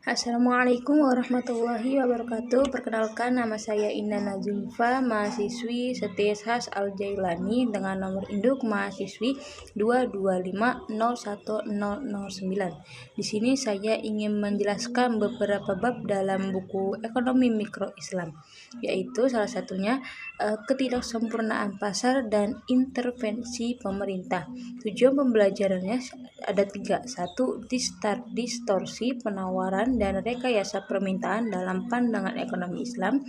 Assalamualaikum warahmatullahi wabarakatuh. Perkenalkan, nama saya Indah Nazulfa, mahasiswi STSH Al-Jailani dengan nomor induk mahasiswi 225010009. Di sini saya ingin menjelaskan beberapa bab dalam buku Ekonomi Mikro Islam, yaitu salah satunya ketidaksempurnaan pasar dan intervensi pemerintah. Tujuan pembelajarannya ada 3. 1. Distorsi penawaran dan rekayasa permintaan dalam pandangan ekonomi Islam.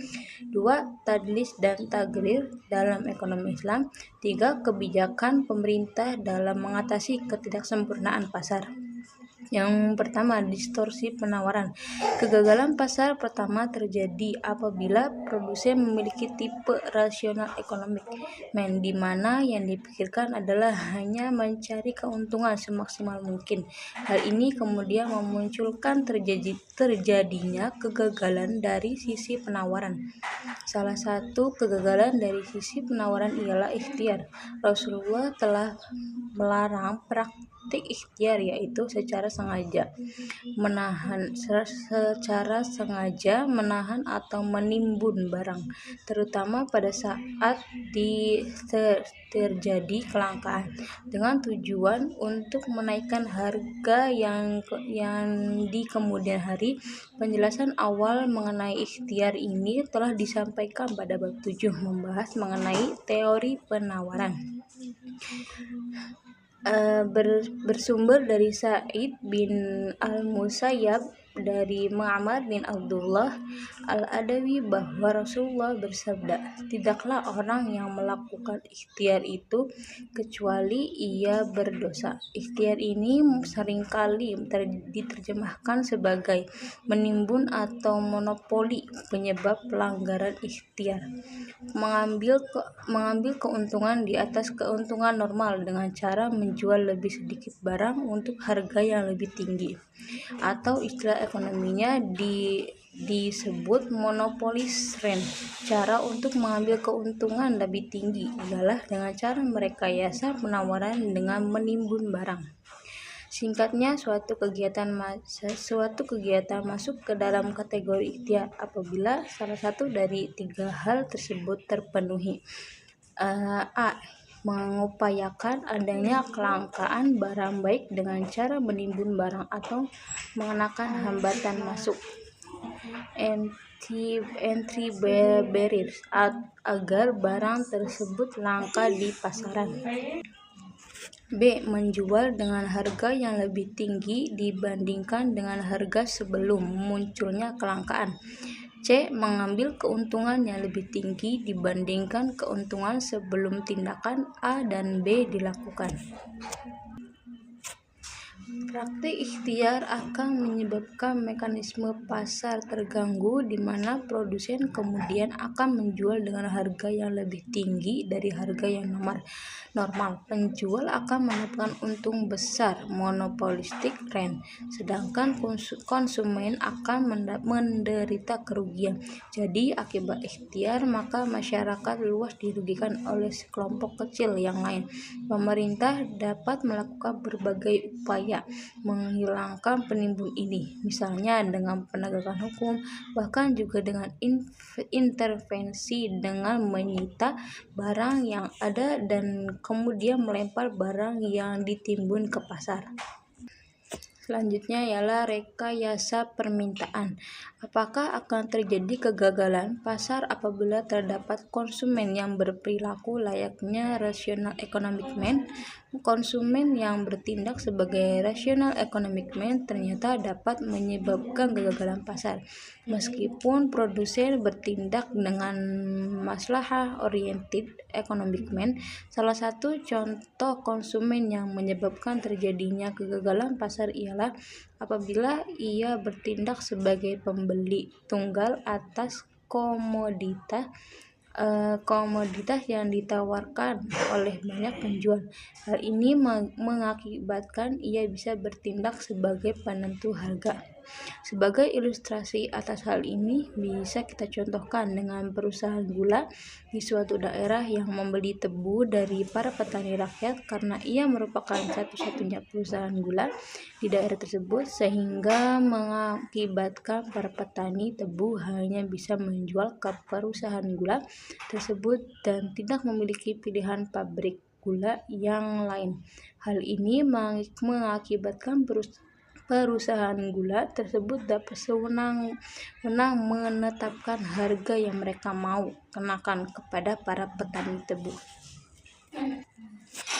2. Tadlis dan tagrir dalam ekonomi Islam. 3. Kebijakan pemerintah dalam mengatasi ketidaksempurnaan pasar. Yang pertama, distorsi penawaran. Kegagalan pasar pertama terjadi apabila produsen memiliki tipe rasional economic man, di mana yang dipikirkan adalah hanya mencari keuntungan semaksimal mungkin. Hal ini kemudian memunculkan terjadinya kegagalan dari sisi penawaran. Salah satu kegagalan dari sisi penawaran ialah ikhtiar. Rasulullah telah melarang praktik ikhtiar, yaitu secara sengaja menahan atau menimbun barang, terutama pada saat terjadi kelangkaan, dengan tujuan untuk menaikkan harga yang di kemudian hari. Penjelasan awal mengenai ikhtiar ini telah disampaikan pada bab 7, membahas mengenai teori penawaran. Bersumber dari Sa'id bin al-Musayyab dari Ma'mar bin Abdullah al-Adawi bahwa Rasulullah bersabda, "Tidaklah orang yang melakukan ikhtiar itu kecuali ia berdosa." Ikhtiar ini seringkali diterjemahkan sebagai menimbun atau monopoli. Penyebab pelanggaran ikhtiar: mengambil keuntungan di atas keuntungan normal dengan cara menjual lebih sedikit barang untuk harga yang lebih tinggi, atau istilah ekonominya disebut monopolis rent. Cara untuk mengambil keuntungan lebih tinggi ialah dengan cara merekayasa penawaran dengan menimbun barang. Singkatnya, suatu kegiatan masuk ke dalam kategori ikhtiar apabila salah satu dari 3 hal tersebut terpenuhi. A. Mengupayakan adanya kelangkaan barang baik dengan cara menimbun barang atau mengenakan hambatan masuk entry barriers agar barang tersebut langka di pasaran. B. Menjual dengan harga yang lebih tinggi dibandingkan dengan harga sebelum munculnya kelangkaan. C. Mengambil keuntungan yang lebih tinggi dibandingkan keuntungan sebelum tindakan A dan B dilakukan. Praktik ikhtiar akan menyebabkan mekanisme pasar terganggu, di mana produsen kemudian akan menjual dengan harga yang lebih tinggi dari harga yang normal. Penjual akan mendapatkan untung besar, monopolistic rent, sedangkan konsumen akan menderita kerugian. Jadi akibat ikhtiar, maka masyarakat luas dirugikan oleh sekelompok kecil yang lain. Pemerintah dapat melakukan berbagai upaya menghilangkan penimbun ini, misalnya dengan penegakan hukum, bahkan juga dengan intervensi dengan menyita barang yang ada dan kemudian melempar barang yang ditimbun ke pasar. Selanjutnya ialah rekayasa permintaan. Apakah akan terjadi kegagalan pasar apabila terdapat konsumen yang berperilaku layaknya rational economic man? Konsumen yang bertindak sebagai rational economic man ternyata dapat menyebabkan kegagalan pasar, meskipun produsen bertindak dengan maslahah oriented economic man. Salah satu contoh konsumen yang menyebabkan terjadinya kegagalan pasar ialah apabila ia bertindak sebagai pembeli tunggal atas komoditas yang ditawarkan oleh banyak penjual. Hal ini mengakibatkan ia bisa bertindak sebagai penentu harga. Sebagai ilustrasi atas hal ini, bisa kita contohkan dengan perusahaan gula di suatu daerah yang membeli tebu dari para petani rakyat karena ia merupakan satu-satunya perusahaan gula di daerah tersebut, sehingga mengakibatkan para petani tebu hanya bisa menjual ke perusahaan gula tersebut dan tidak memiliki pilihan pabrik gula yang lain. Hal ini mengakibatkan perusahaan gula tersebut dapat sewenang-wenang menetapkan harga yang mereka mau kenakan kepada para petani tebu.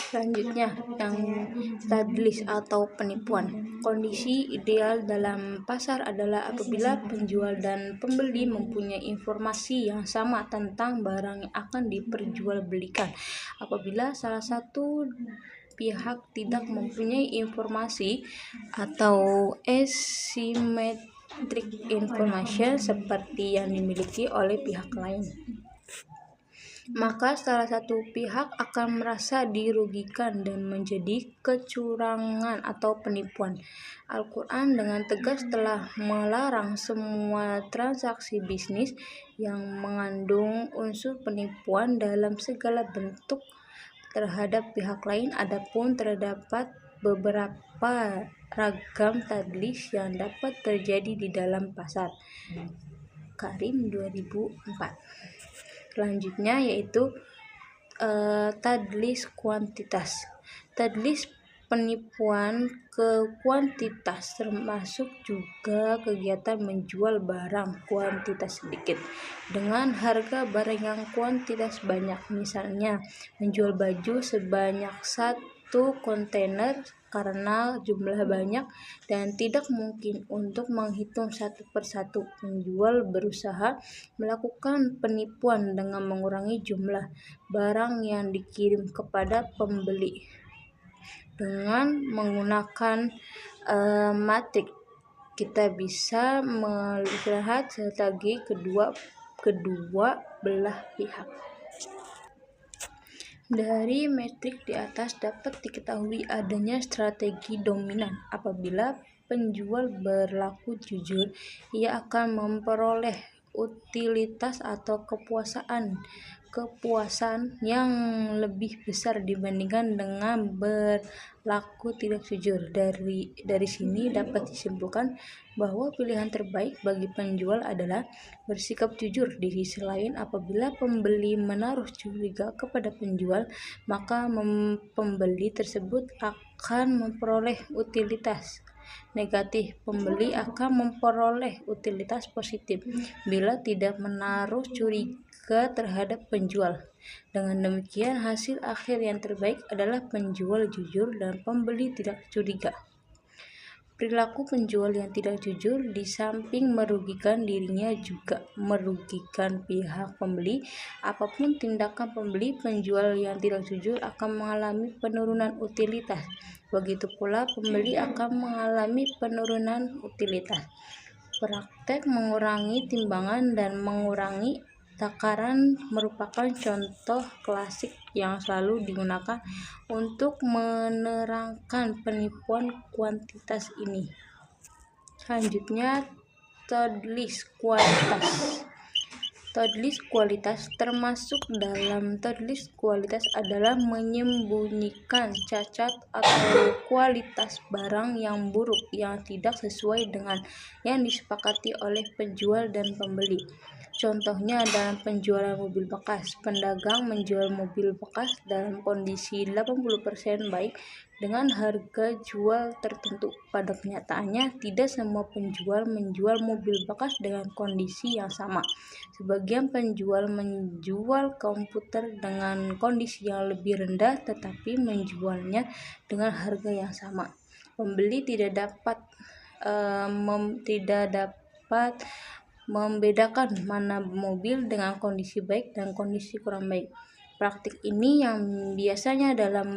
Selanjutnya, yang tadlis atau penipuan. Kondisi ideal dalam pasar adalah apabila penjual dan pembeli mempunyai informasi yang sama tentang barang yang akan diperjualbelikan. Apabila salah satu pihak tidak mempunyai informasi atau asymmetric information seperti yang dimiliki oleh pihak lain, maka salah satu pihak akan merasa dirugikan dan menjadi kecurangan atau penipuan. Al-Quran dengan tegas telah melarang semua transaksi bisnis yang mengandung unsur penipuan dalam segala bentuk terhadap pihak lain. Adapun terdapat beberapa ragam tadlis yang dapat terjadi di dalam pasar. Karim 2004. Selanjutnya yaitu tadlis kuantitas. Tadlis penipuan ke kuantitas termasuk juga kegiatan menjual barang kuantitas sedikit dengan harga barang yang kuantitas banyak. Misalnya menjual baju sebanyak 1 kontainer karena jumlah banyak dan tidak mungkin untuk menghitung satu persatu. Penjual berusaha melakukan penipuan dengan mengurangi jumlah barang yang dikirim kepada pembeli dengan menggunakan matrik. Kita bisa melihat strategi kedua belah pihak. Dari metrik di atas dapat diketahui adanya strategi dominan. Apabila penjual berlaku jujur, ia akan memperoleh utilitas atau kepuasan yang lebih besar dibandingkan dengan berlaku tidak jujur. Dari sini dapat disimpulkan bahwa pilihan terbaik bagi penjual adalah bersikap jujur. Di sisi lain, apabila pembeli menaruh curiga kepada penjual, maka pembeli tersebut akan memperoleh utilitas negatif. Pembeli akan memperoleh utilitas positif bila tidak menaruh curiga terhadap penjual. Dengan demikian, hasil akhir yang terbaik adalah penjual jujur dan pembeli tidak curiga. Perilaku penjual yang tidak jujur di samping merugikan dirinya juga merugikan pihak pembeli. Apapun tindakan pembeli, penjual yang tidak jujur akan mengalami penurunan utilitas. Begitu pula pembeli akan mengalami penurunan utilitas. Praktek mengurangi timbangan dan mengurangi takaran merupakan contoh klasik yang selalu digunakan untuk menerangkan penipuan kuantitas ini. Selanjutnya, tadlis kualitas. Tadlis kualitas termasuk dalam tadlis kualitas adalah menyembunyikan cacat atau kualitas barang yang buruk yang tidak sesuai dengan yang disepakati oleh penjual dan pembeli. Contohnya dalam penjualan mobil bekas, pedagang menjual mobil bekas dalam kondisi 80% baik dengan harga jual tertentu. Pada kenyataannya, tidak semua penjual menjual mobil bekas dengan kondisi yang sama. Sebagian penjual menjual komputer dengan kondisi yang lebih rendah tetapi menjualnya dengan harga yang sama. Pembeli tidak dapat membedakan mana mobil dengan kondisi baik dan kondisi kurang baik. Praktik ini yang biasanya dalam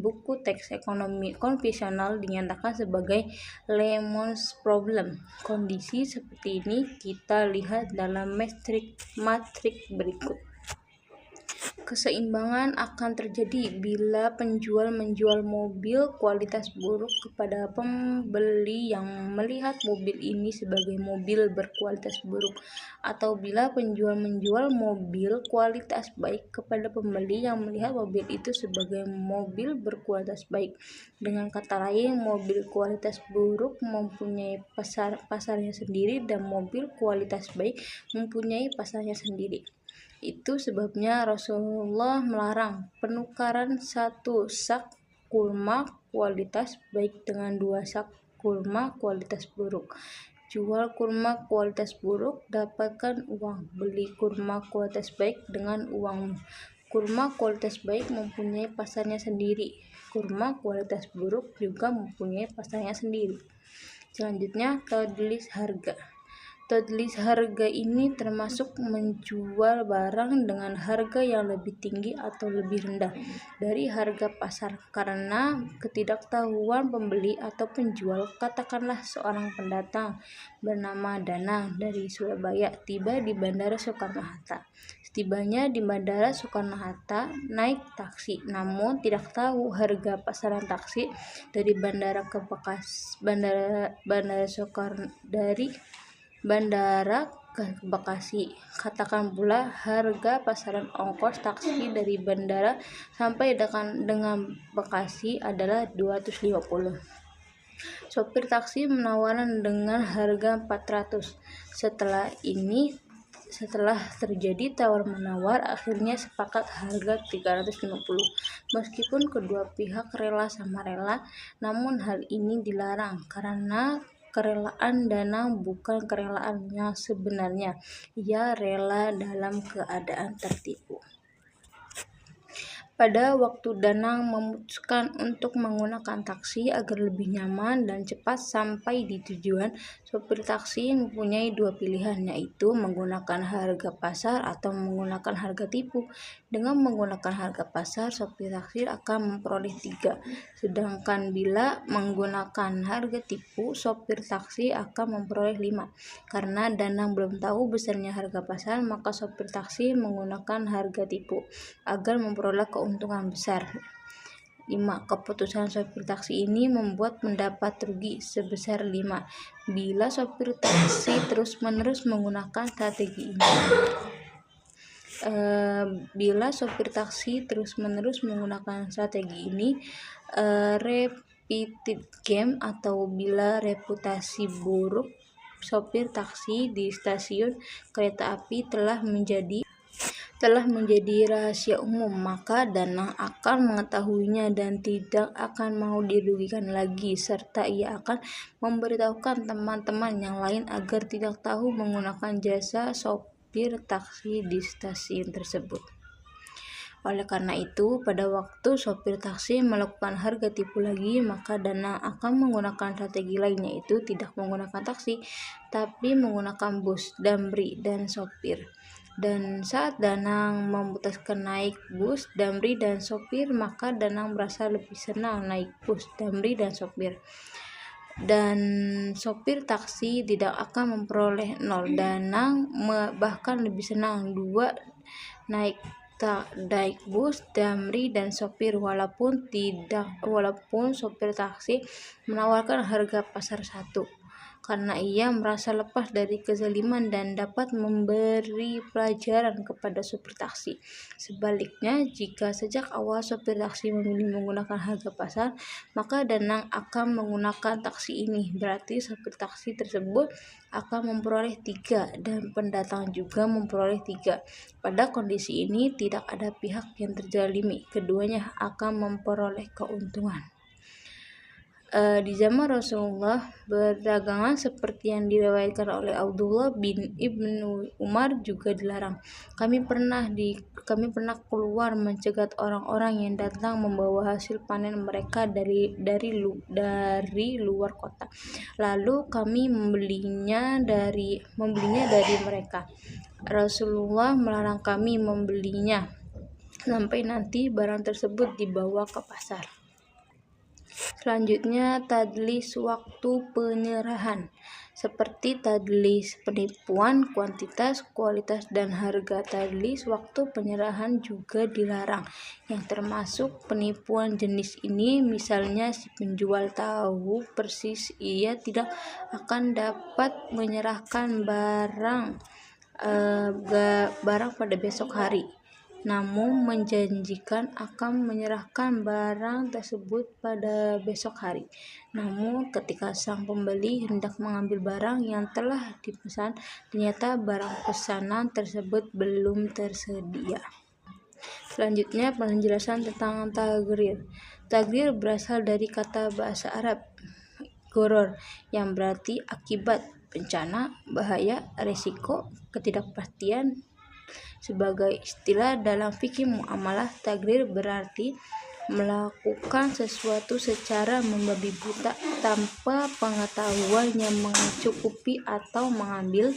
buku teks ekonomi konvensional dinyatakan sebagai Lemon's Problem. Kondisi seperti ini kita lihat dalam matrik berikut. Keseimbangan akan terjadi bila penjual menjual mobil kualitas buruk kepada pembeli yang melihat mobil ini sebagai mobil berkualitas buruk, atau bila penjual menjual mobil kualitas baik kepada pembeli yang melihat mobil itu sebagai mobil berkualitas baik. Dengan kata lain, mobil kualitas buruk mempunyai pasarnya sendiri dan mobil kualitas baik mempunyai pasarnya sendiri. Itu sebabnya Rasulullah melarang penukaran satu sak kurma kualitas baik dengan dua sak kurma kualitas buruk. Jual kurma kualitas buruk, dapatkan uang. Beli kurma kualitas baik dengan uang. Kurma kualitas baik mempunyai pasarnya sendiri. Kurma kualitas buruk juga mempunyai pasarnya sendiri. Selanjutnya, tadlis harga. Tadlis harga ini termasuk menjual barang dengan harga yang lebih tinggi atau lebih rendah dari harga pasar karena ketidaktahuan pembeli atau penjual. Katakanlah seorang pendatang bernama Dana dari Surabaya tiba di Bandara Soekarno-Hatta. Setibanya di Bandara Soekarno-Hatta, naik taksi, namun tidak tahu harga pasaran taksi dari Bandara ke Bandara ke Bekasi. Katakan pula harga pasaran ongkos taksi dari bandara sampai dengan Bekasi adalah 250. Sopir taksi menawarkan dengan harga 400. Setelah terjadi tawar-menawar, akhirnya sepakat harga 350. Meskipun kedua pihak rela sama rela, namun hal ini dilarang karena kerelaan Dana bukan kerelaan yang sebenarnya. Ia rela dalam keadaan tertipu. Pada waktu Danang memutuskan untuk menggunakan taksi agar lebih nyaman dan cepat sampai di tujuan, sopir taksi mempunyai dua pilihan, yaitu menggunakan harga pasar atau menggunakan harga tipu. Dengan menggunakan harga pasar, sopir taksi akan memperoleh 3. Sedangkan bila menggunakan harga tipu, sopir taksi akan memperoleh 5. Karena Danang belum tahu besarnya harga pasar, maka sopir taksi menggunakan harga tipu agar memperoleh keuntungan besar. 5. Keputusan sopir taksi ini membuat mendapat rugi sebesar 5 bila sopir taksi terus-menerus menggunakan strategi ini. Repeated game, atau bila reputasi buruk sopir taksi di stasiun kereta api telah menjadi rahasia umum, maka Danang akan mengetahuinya dan tidak akan mau dirugikan lagi, serta ia akan memberitahukan teman-teman yang lain agar tidak tahu menggunakan jasa sopir taksi di stasiun tersebut. Oleh karena itu, pada waktu sopir taksi melakukan harga tipu lagi, maka Danang akan menggunakan strategi lain, yaitu tidak menggunakan taksi, tapi menggunakan bus, damri, dan sopir. Dan saat Danang memutuskan naik bus, damri, dan sopir, maka Danang merasa lebih senang naik bus, damri, dan sopir. Dan sopir taksi tidak akan memperoleh 0. Danang bahkan lebih senang 2 naik bus, damri, dan sopir walaupun sopir taksi menawarkan harga pasar 1. Karena ia merasa lepas dari kezaliman dan dapat memberi pelajaran kepada sopir taksi. Sebaliknya, jika sejak awal sopir taksi memilih menggunakan harga pasar, maka Danang akan menggunakan taksi ini. Berarti sopir taksi tersebut akan memperoleh 3 dan pendatang juga memperoleh 3. Pada kondisi ini tidak ada pihak yang terzalimi, keduanya akan memperoleh keuntungan. Di zaman Rasulullah, perdagangan seperti yang diriwayatkan oleh Abdullah bin Ibnu Umar juga dilarang. Kami pernah keluar mencegat orang-orang yang datang membawa hasil panen mereka dari luar kota. Lalu kami membelinya dari mereka. Rasulullah melarang kami membelinya sampai nanti barang tersebut dibawa ke pasar. Selanjutnya, tadlis waktu penyerahan. seperti tadlis penipuan kuantitas, kualitas, dan harga. Tadlis waktu penyerahan juga dilarang, yang termasuk penipuan jenis ini. Misalnya, si penjual tahu persis ia tidak akan dapat menyerahkan barang pada besok hari, namun menjanjikan akan menyerahkan barang tersebut pada besok hari. Namun ketika sang pembeli hendak mengambil barang yang telah dipesan, ternyata barang pesanan tersebut belum tersedia. Selanjutnya, penjelasan tentang tagrir. Tagrir berasal dari kata bahasa Arab goror, yang berarti akibat, bencana, bahaya, resiko, ketidakpastian. Sebagai istilah dalam fikih muamalah, tagrir berarti melakukan sesuatu secara membabi buta tanpa pengetahuan yang mencukupi atau mengambil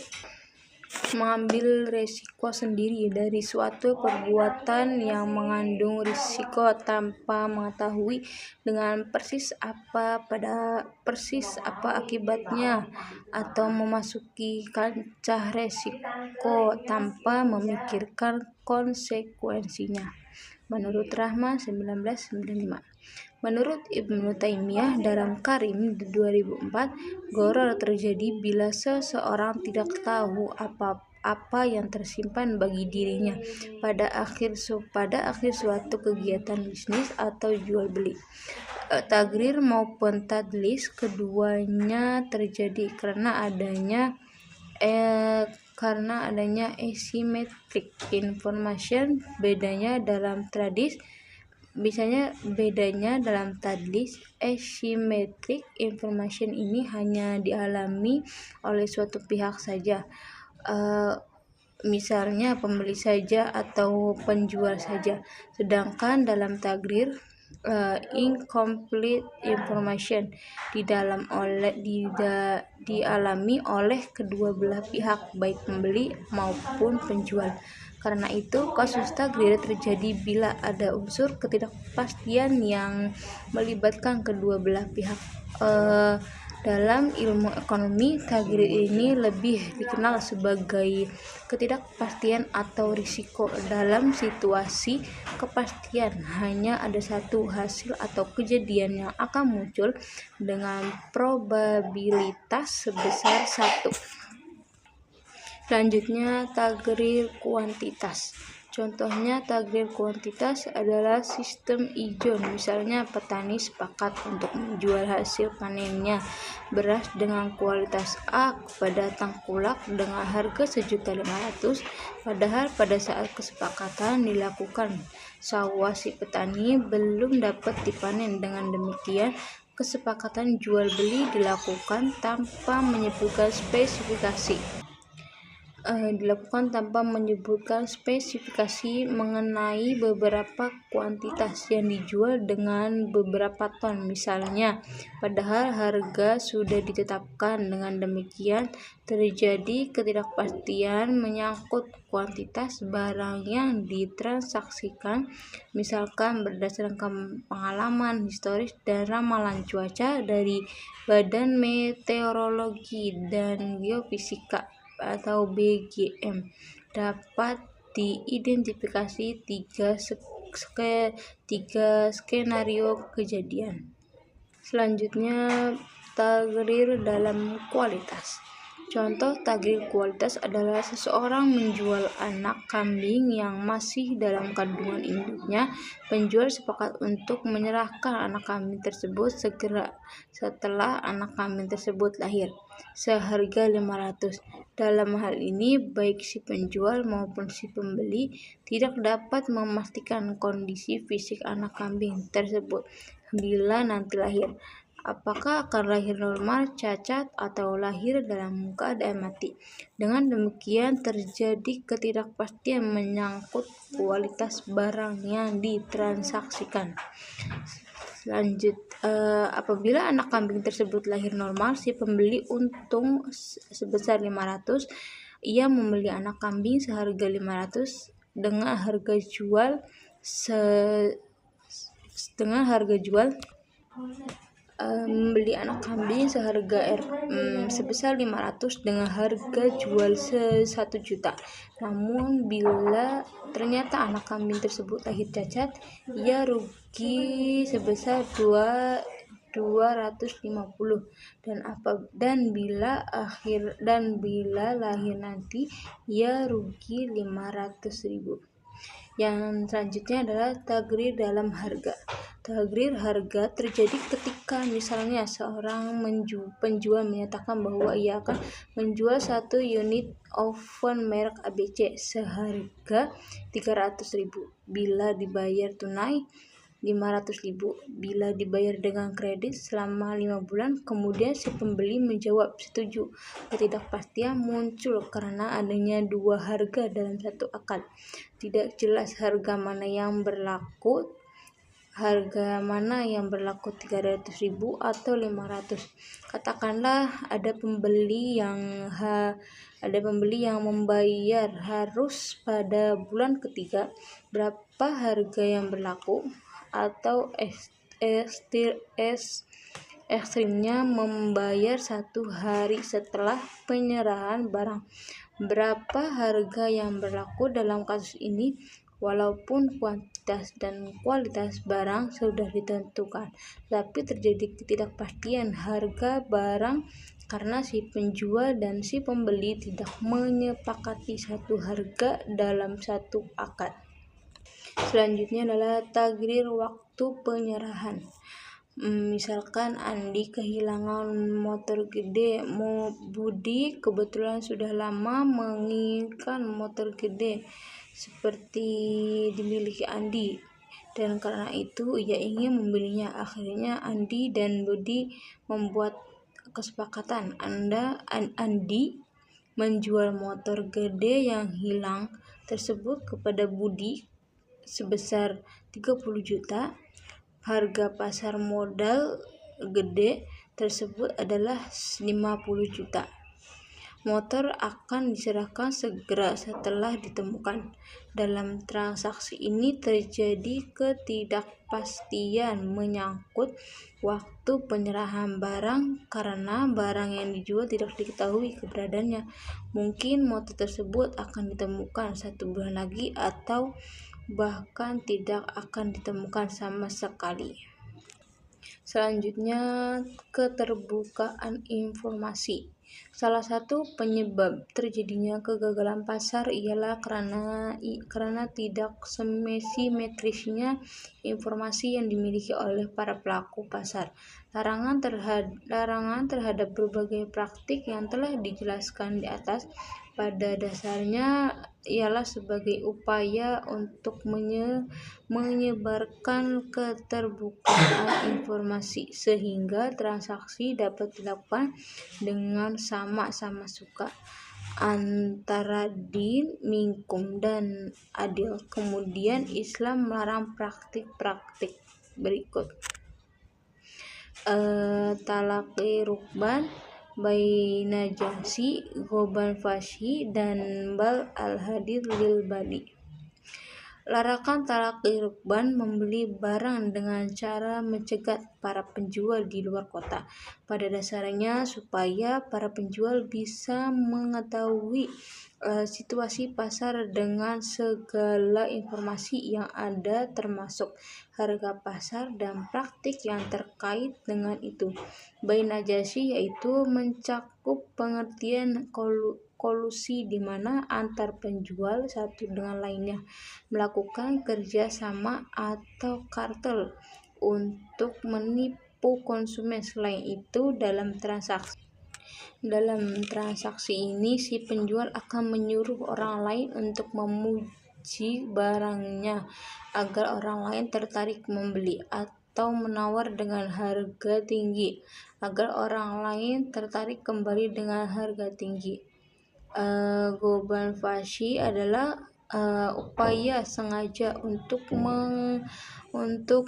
risiko sendiri dari suatu perbuatan yang mengandung risiko tanpa mengetahui dengan persis apa akibatnya, atau memasuki kancah risiko tanpa memikirkan konsekuensinya. Menurut Rahma 1995. Menurut Ibnu Taimiyah dalam Karim 2004, goror terjadi bila seseorang tidak tahu apa yang tersimpan bagi dirinya pada akhir suatu kegiatan bisnis atau jual beli. Tagrir maupun tadlis, keduanya terjadi karena adanya asymmetric information. Bedanya dalam tadlis, asymmetric information ini hanya dialami oleh suatu pihak saja, misalnya pembeli saja atau penjual saja. Sedangkan dalam tagrir, incomplete information dialami oleh kedua belah pihak, baik pembeli maupun penjual. Karena itu, kasus tagrir terjadi bila ada unsur ketidakpastian yang melibatkan kedua belah pihak. Dalam ilmu ekonomi, tagrir ini lebih dikenal sebagai ketidakpastian atau risiko. Dalam situasi kepastian, hanya ada satu hasil atau kejadian yang akan muncul dengan probabilitas sebesar 1. Selanjutnya, tagrir kuantitas. Contohnya, tagrir kuantitas adalah sistem ijon. Misalnya, petani sepakat untuk menjual hasil panennya, beras dengan kualitas A, kepada tengkulak dengan harga 1.500.000. Padahal pada saat kesepakatan dilakukan, sawah si petani belum dapat dipanen. Dengan demikian, kesepakatan jual beli dilakukan tanpa menyebutkan spesifikasi mengenai beberapa kuantitas yang dijual dengan beberapa ton misalnya, padahal harga sudah ditetapkan. Dengan demikian, terjadi ketidakpastian menyangkut kuantitas barang yang ditransaksikan. Misalkan, berdasarkan pengalaman historis dan ramalan cuaca dari Badan Meteorologi dan Geofisika atau BGM, dapat diidentifikasi tiga skenario kejadian. Selanjutnya, tagrir dalam kualitas. Contoh tagrir kualitas adalah seseorang menjual anak kambing yang masih dalam kandungan induknya. Penjual sepakat untuk menyerahkan anak kambing tersebut segera setelah anak kambing tersebut lahir, seharga 500. Dalam hal ini, baik si penjual maupun si pembeli tidak dapat memastikan kondisi fisik anak kambing tersebut bila nanti lahir. Apakah akan lahir normal, cacat, atau lahir dalam keadaan mati. Dengan demikian, terjadi ketidakpastian menyangkut kualitas barang yang ditransaksikan. Apabila anak kambing tersebut lahir normal, si pembeli untung sebesar 500. Ia membeli anak kambing seharga 500 dengan harga jual membeli anak kambing sebesar 500 dengan harga jual 1 juta. Namun bila ternyata anak kambing tersebut lahir cacat, ia rugi sebesar 250, dan bila lahir nanti ia rugi 500.000. Yang selanjutnya adalah tagrir dalam harga. Tagrir harga terjadi ketika misalnya seorang penjual menyatakan bahwa ia akan menjual 1 unit oven merek ABC seharga 300.000 bila dibayar tunai, 500.000 bila dibayar dengan kredit selama 5 bulan. Kemudian si pembeli menjawab setuju. Ketidakpastian muncul karena adanya dua harga dalam satu akad. Tidak jelas harga mana yang berlaku 300.000 atau 500. Katakanlah ada pembeli yang membayar harus pada bulan ketiga. Berapa harga yang berlaku? Atau ekstrimnya membayar 1 hari setelah penyerahan barang. Berapa harga yang berlaku dalam kasus ini? Walaupun kuantitas dan kualitas barang sudah ditentukan, tapi terjadi ketidakpastian harga barang karena si penjual dan si pembeli tidak menyepakati satu harga dalam satu akad. Selanjutnya adalah tagrir waktu penyerahan. Misalkan Andi kehilangan motor gede, Budi kebetulan sudah lama menginginkan motor gede seperti dimiliki Andi, dan karena itu ia ingin membelinya. Akhirnya Andi dan Budi membuat kesepakatan. Andi menjual motor gede yang hilang tersebut kepada Budi sebesar 30 juta. Harga pasar modal gede tersebut adalah 50 juta. Motor akan diserahkan segera setelah ditemukan. Dalam transaksi ini terjadi ketidakpastian menyangkut waktu penyerahan barang karena barang yang dijual tidak diketahui keberadaannya. Mungkin motor tersebut akan ditemukan 1 bulan lagi atau bahkan tidak akan ditemukan sama sekali. Selanjutnya, keterbukaan informasi. Salah satu penyebab terjadinya kegagalan pasar ialah karena tidak simetrisnya informasi yang dimiliki oleh para pelaku pasar. Larangan terhadap berbagai praktik yang telah dijelaskan di atas pada dasarnya ialah sebagai upaya untuk menyebarkan keterbukaan informasi sehingga transaksi dapat dilakukan dengan sama-sama suka antara din, minkum, dan adil. Kemudian Islam melarang praktik-praktik berikut: talaqi rukban, bainajasi, goban fashi, dan bal al-hadid lil badi. Larangan talaqi rukban, membeli barang dengan cara mencegat para penjual di luar kota. Pada dasarnya supaya para penjual bisa mengetahui situasi pasar dengan segala informasi yang ada termasuk harga pasar dan praktik yang terkait dengan itu. Bainajasi yaitu mencakup pengertian kolusi di mana antar penjual satu dengan lainnya melakukan kerja sama atau kartel untuk menipu konsumen. Selain itu, dalam transaksi ini si penjual akan menyuruh orang lain untuk memuji barangnya agar orang lain tertarik membeli, atau menawar dengan harga tinggi agar orang lain tertarik kembali dengan harga tinggi. Goban fashi adalah upaya sengaja untuk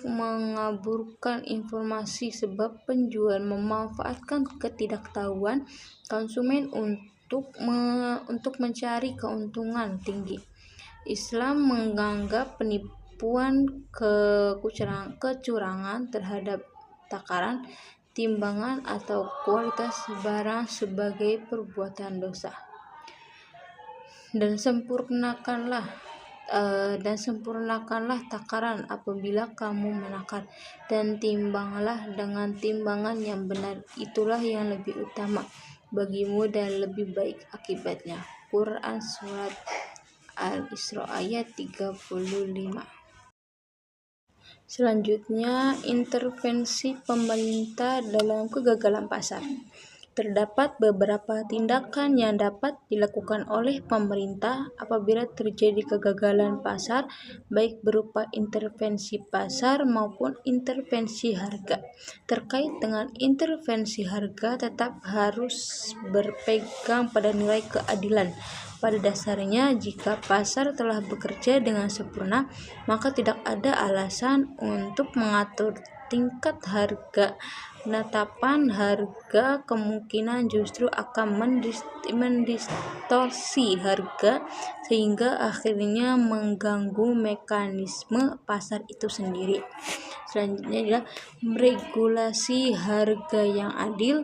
mengaburkan informasi, sebab penjual memanfaatkan ketidaktahuan konsumen untuk mencari keuntungan tinggi. Islam menganggap penipuan, kecurangan terhadap takaran timbangan atau kualitas barang sebagai perbuatan dosa. Dan sempurnakanlah takaran apabila kamu menakar, dan timbanglah dengan timbangan yang benar, itulah yang lebih utama bagimu dan lebih baik akibatnya. Quran Surat Al-Isra ayat 35. Selanjutnya, intervensi pemerintah dalam kegagalan pasar. Terdapat beberapa tindakan yang dapat dilakukan oleh pemerintah apabila terjadi kegagalan pasar, baik berupa intervensi pasar maupun intervensi harga. Terkait dengan intervensi harga, tetap harus berpegang pada nilai keadilan. Pada dasarnya, jika pasar telah bekerja dengan sempurna, maka tidak ada alasan untuk mengatur tingkat harga. Penetapan harga kemungkinan justru akan mendistorsi harga sehingga akhirnya mengganggu mekanisme pasar itu sendiri. Selanjutnya adalah regulasi harga yang adil.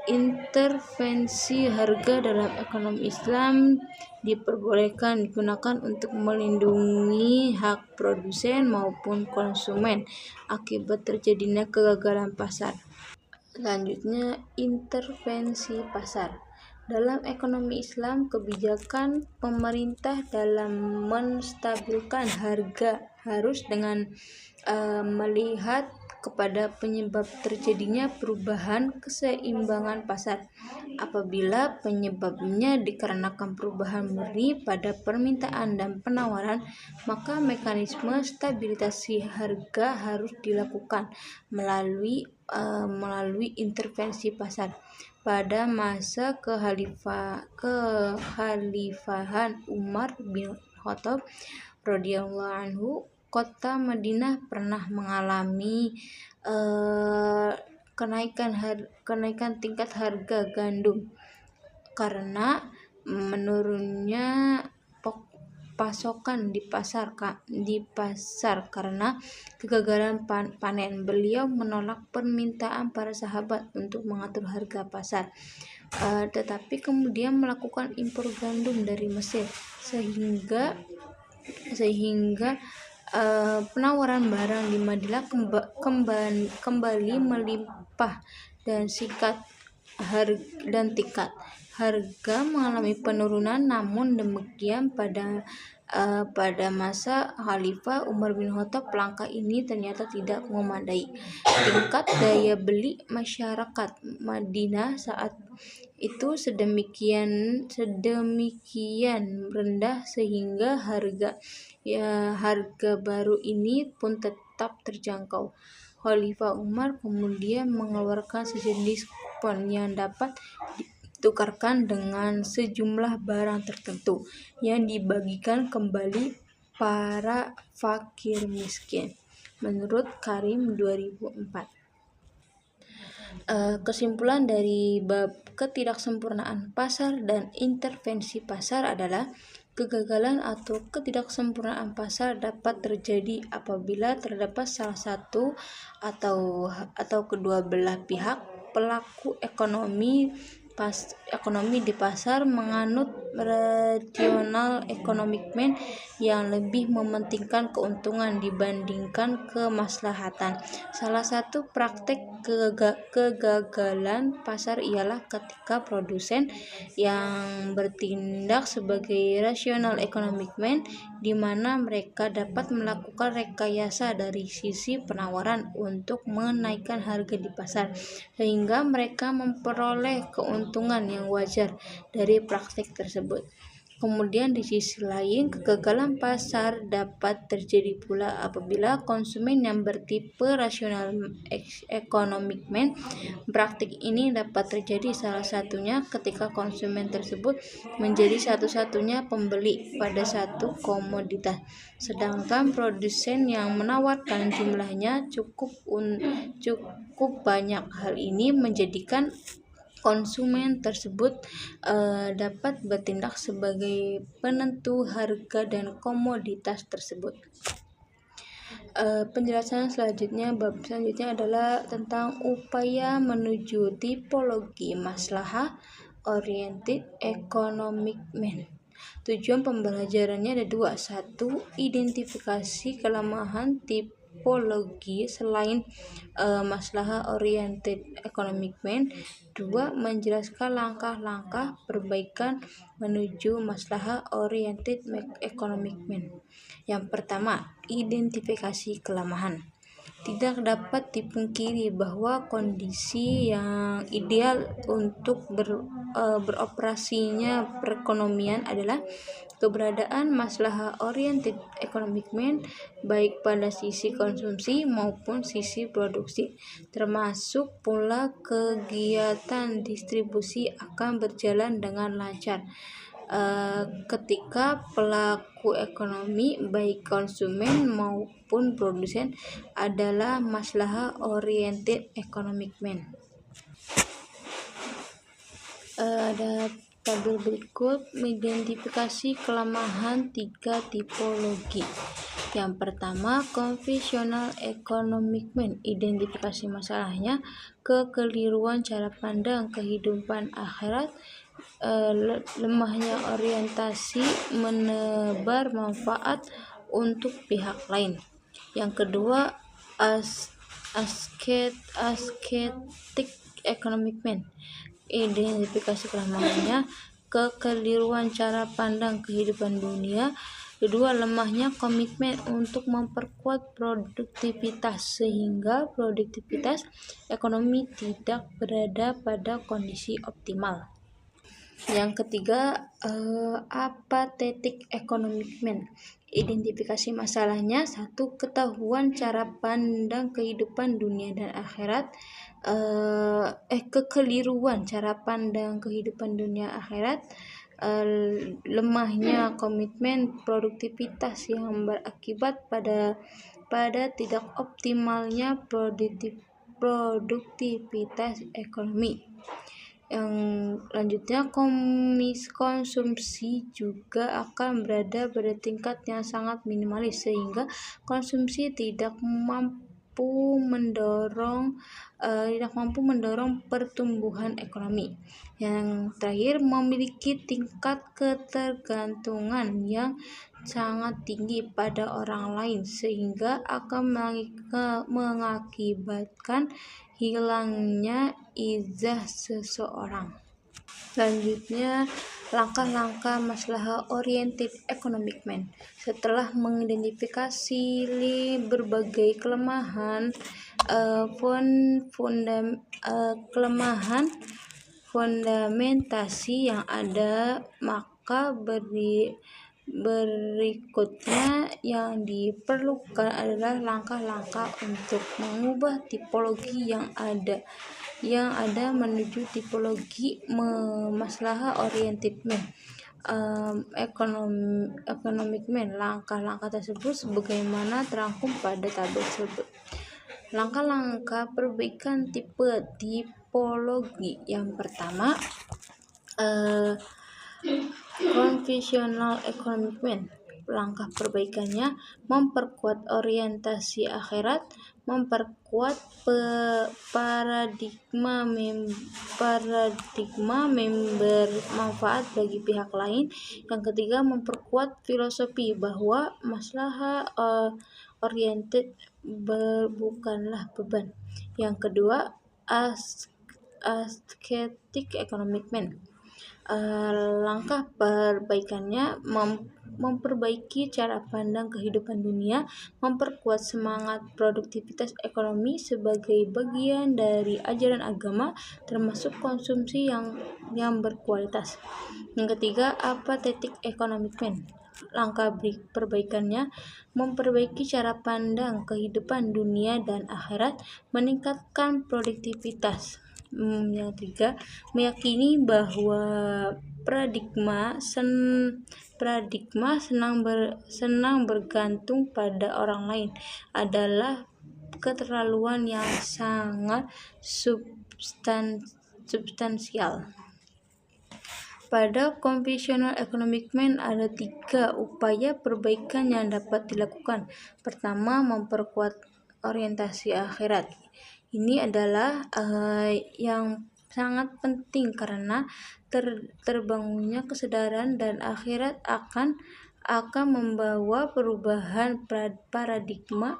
Intervensi harga dalam ekonomi Islam digunakan untuk melindungi hak produsen maupun konsumen akibat terjadinya kegagalan pasar. Selanjutnya, intervensi pasar. Dalam ekonomi Islam, kebijakan pemerintah dalam menstabilkan harga harus dengan melihat kepada penyebab terjadinya perubahan keseimbangan pasar. Apabila penyebabnya dikarenakan perubahan murni pada permintaan dan penawaran, maka mekanisme stabilisasi harga harus dilakukan melalui intervensi pasar. Pada masa kekhalifahan Umar bin Khattab radhiyallahu anhu, kota Madinah pernah mengalami kenaikan tingkat harga gandum karena menurunnya pasokan di pasar karena kegagalan panen. Beliau menolak permintaan para sahabat untuk mengatur harga pasar, tetapi kemudian melakukan impor gandum dari Mesir sehingga penawaran barang di Madinah kembali melimpah dan tingkat harga mengalami penurunan. Namun demikian, pada masa Khalifah Umar bin Khattab, langkah ini ternyata tidak memadai. Tingkat daya beli masyarakat Madinah saat itu sedemikian rendah sehingga harga baru ini pun tetap terjangkau. Khalifah Umar kemudian mengeluarkan sejenis kupon yang dapat ditukarkan dengan sejumlah barang tertentu yang dibagikan kembali para fakir miskin. Menurut Karim 2004. Kesimpulan dari bab ketidaksempurnaan pasar dan intervensi pasar adalah kegagalan atau ketidaksempurnaan pasar dapat terjadi apabila terdapat salah satu atau kedua belah pihak pelaku ekonomi di pasar menganut rational economic man yang lebih mementingkan keuntungan dibandingkan kemaslahatan. Salah satu praktek kegagalan pasar ialah ketika produsen yang bertindak sebagai rational economic man, di mana mereka dapat melakukan rekayasa dari sisi penawaran untuk menaikkan harga di pasar sehingga mereka memperoleh keuntungan yang wajar dari praktik tersebut. Kemudian di sisi lain, kegagalan pasar dapat terjadi pula apabila konsumen yang bertipe rational economic man. Praktik ini dapat terjadi salah satunya ketika konsumen tersebut menjadi satu-satunya pembeli pada satu komoditas, sedangkan produsen yang menawarkan jumlahnya cukup banyak. Hal ini menjadikan konsumen tersebut dapat bertindak sebagai penentu harga dan komoditas tersebut. Penjelasan selanjutnya, bab selanjutnya adalah tentang upaya menuju tipologi maslahah oriented economic man. Tujuan pembelajarannya ada dua. Satu, identifikasi kelemahan tipologi selain maslahah oriented economic man. Dua, menjelaskan langkah-langkah perbaikan menuju maslahah oriented economic man. Yang pertama, identifikasi kelemahan. Tidak dapat dipungkiri bahwa kondisi yang ideal untuk beroperasinya perekonomian adalah keberadaan maslahah oriented economic man baik pada sisi konsumsi maupun sisi produksi, termasuk pula kegiatan distribusi akan berjalan dengan lancar ketika pelaku ekonomi baik konsumen maupun produsen adalah maslahah oriented economic man. Ada tabel berikut mengidentifikasi kelemahan 3 tipologi. Yang pertama, konvensional economic man. Identifikasi masalahnya, kekeliruan cara pandang kehidupan akhirat, lemahnya orientasi menebar manfaat untuk pihak lain. Yang kedua, ascetic economic man. Identifikasi kelemahannya, kekeliruan cara pandang kehidupan dunia. Kedua, lemahnya komitmen untuk memperkuat produktivitas sehingga produktivitas ekonomi tidak berada pada kondisi optimal. Yang ketiga, apathetic economic man. Identifikasi masalahnya, satu, ketahuan cara pandang kehidupan dunia dan akhirat, kekeliruan cara pandang kehidupan dunia akhirat, lemahnya komitmen produktivitas yang berakibat pada tidak optimalnya produktivitas ekonomi. Yang lanjutnya, konsumsi juga akan berada pada tingkat yang sangat minimalis sehingga konsumsi tidak mampu mendorong pertumbuhan ekonomi. Yang terakhir, memiliki tingkat ketergantungan yang sangat tinggi pada orang lain sehingga akan mengakibatkan hilangnya izah seseorang. Selanjutnya, langkah-langkah maslahah oriented economic man. Setelah mengidentifikasi berbagai kelemahan fundamentasi yang ada, maka berikutnya yang diperlukan adalah langkah-langkah untuk mengubah tipologi yang ada menuju tipologi maslahah oriented man economic man. Langkah-langkah tersebut sebagaimana terangkum pada tabel tersebut. Langkah-langkah perbaikan tipe tipologi. Yang pertama, konvensional economic man. Langkah perbaikannya, memperkuat orientasi akhirat, memperkuat paradigma bermanfaat bagi pihak lain. Yang ketiga, memperkuat filosofi bahwa maslahah oriented bukanlah beban. Yang kedua, ascetic economic man. Langkah perbaikannya, memperbaiki cara pandang kehidupan dunia, memperkuat semangat produktivitas ekonomi sebagai bagian dari ajaran agama, termasuk konsumsi yang berkualitas. Yang ketiga, apathetic economic man. Langkah perbaikannya, memperbaiki cara pandang kehidupan dunia dan akhirat, meningkatkan produktivitas. Yang ketiga, meyakini bahwa paradigma senang bergantung pada orang lain adalah keterlaluan yang sangat substansial. Pada conventional economic man ada 3 upaya perbaikan yang dapat dilakukan. Pertama, memperkuat orientasi akhirat. Ini adalah yang sangat penting karena terbangunnya kesadaran dan akhirat akan membawa perubahan paradigma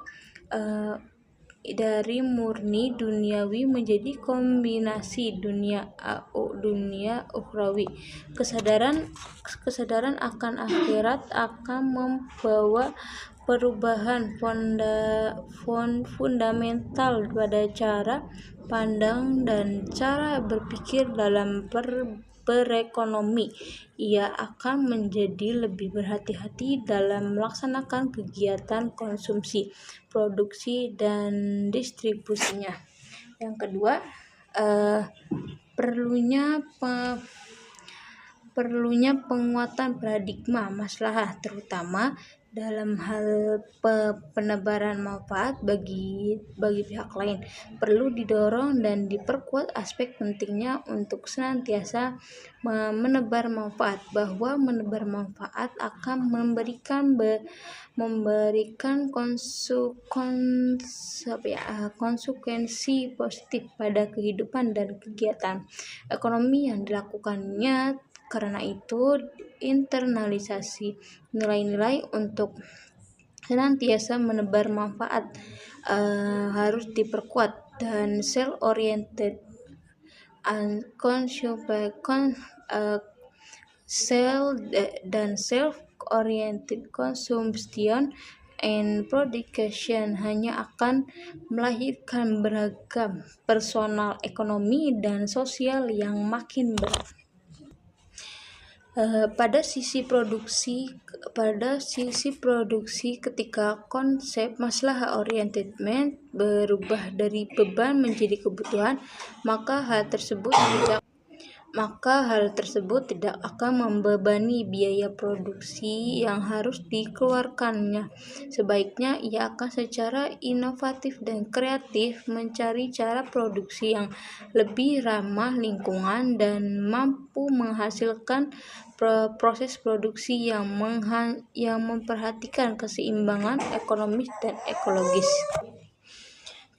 dari murni duniawi menjadi kombinasi dunia ukhrawi. Kesadaran akan akhirat akan membawa perubahan fundamental pada cara pandang dan cara berpikir dalam berekonomi. Ia akan menjadi lebih berhati-hati dalam melaksanakan kegiatan konsumsi, produksi, dan distribusinya. Yang kedua, perlunya penguatan paradigma maslahah, terutama dalam hal penebaran manfaat bagi pihak lain. Perlu didorong dan diperkuat aspek pentingnya untuk senantiasa menebar manfaat, bahwa menebar manfaat akan memberikan konsekuensi positif pada kehidupan dan kegiatan ekonomi yang dilakukannya. Karena itu, internalisasi nilai-nilai untuk senantiasa menebar manfaat harus diperkuat, dan self-oriented consumption and production hanya akan melahirkan beragam personal ekonomi dan sosial yang makin berat. Pada sisi produksi, ketika konsep maslahah oriented man berubah dari beban menjadi kebutuhan, maka hal tersebut tidak akan membebani biaya produksi yang harus dikeluarkannya. Sebaiknya ia akan secara inovatif dan kreatif mencari cara produksi yang lebih ramah lingkungan dan mampu menghasilkan proses produksi yang memperhatikan keseimbangan ekonomis dan ekologis.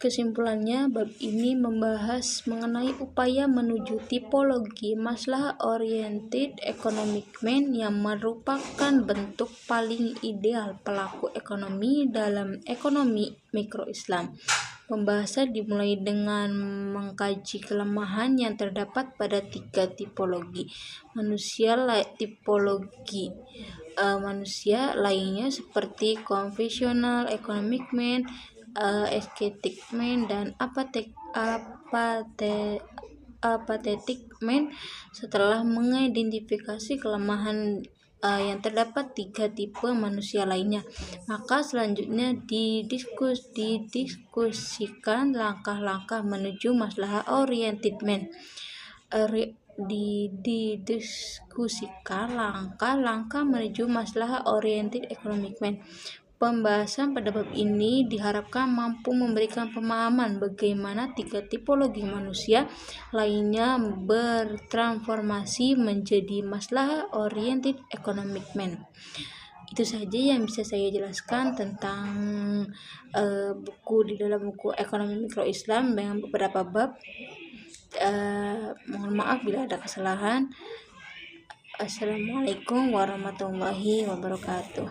Kesimpulannya, bab ini membahas mengenai upaya menuju tipologi maslahah oriented economic man yang merupakan bentuk paling ideal pelaku ekonomi dalam ekonomi mikro Islam. Pembahasan dimulai dengan mengkaji kelemahan yang terdapat pada 3 tipologi manusia lainnya seperti conventional economic man, aesthetic man, dan apathetic man. Setelah mengidentifikasi kelemahan yang terdapat 3 tipe manusia lainnya, maka selanjutnya didiskusikan langkah-langkah menuju maslahah oriented man. Didiskusikan langkah-langkah menuju maslahah oriented economic man. Pembahasan pada bab ini diharapkan mampu memberikan pemahaman bagaimana 3 tipologi manusia lainnya bertransformasi menjadi maslahah oriented economic man. Itu saja yang bisa saya jelaskan tentang di dalam buku Ekonomi Mikro Islam dengan beberapa bab. Mohon maaf bila ada kesalahan. Assalamualaikum warahmatullahi wabarakatuh.